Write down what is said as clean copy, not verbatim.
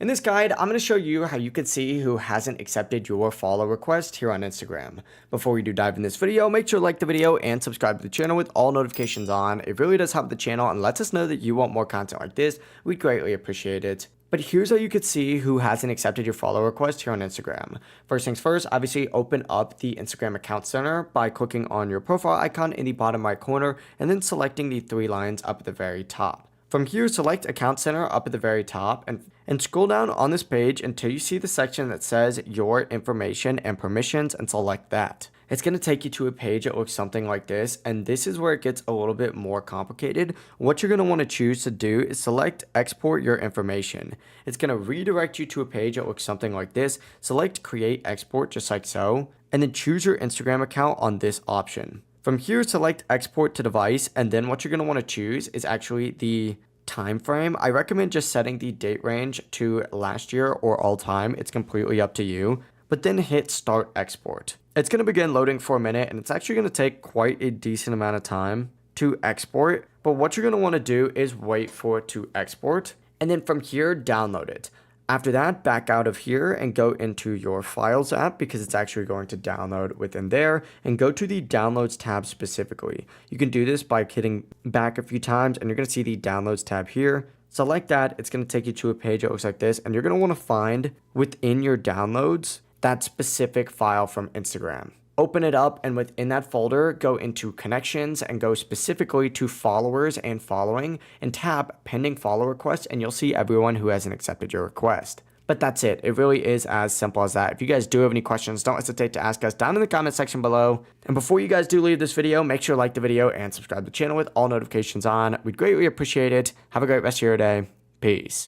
In this guide, I'm going to show you how you can see who hasn't accepted your follow request here on Instagram. Before we do dive in this video, make sure to like the video and subscribe to the channel with all notifications on. It really does help the channel and lets us know that you want more content like this. We'd greatly appreciate it. But here's how you could see who hasn't accepted your follow request here on Instagram. First things first, obviously open up the Instagram account center by clicking on your profile icon in the bottom right corner and then selecting the three lines up at the very top. From here, select Account Center up at the very top and scroll down on this page until you see the section that says Your Information and Permissions and select that. It's going to take you to a page that looks something like this, and this is where it gets a little bit more complicated. What you're going to want to choose to do is select Export Your Information. It's going to redirect you to a page that looks something like this. Select Create Export just like so, and then choose your Instagram account on this option. From here, select Export to Device, and then what you're going to want to choose is actually the time frame. I recommend just setting the date range to last year or all time. It's completely up to you, but then hit Start Export. It's going to begin loading for a minute, and it's actually going to take quite a decent amount of time to export, but what you're going to want to do is wait for it to export, and then from here, download it. After that, back out of here and go into your Files app because it's actually going to download within there, and go to the Downloads tab specifically. You can do this by hitting back a few times and you're going to see the Downloads tab here. Select that. It's going to take you to a page that looks like this, and you're going to want to find within your downloads that specific file from Instagram. Open it up, and within that folder, go into Connections and go specifically to Followers and Following and tap Pending Follow Request, and you'll see everyone who hasn't accepted your request. But that's it. It really is as simple as that. If you guys do have any questions, don't hesitate to ask us down in the comment section below. And before you guys do leave this video, make sure to like the video and subscribe to the channel with all notifications on. We'd greatly appreciate it. Have a great rest of your day. Peace.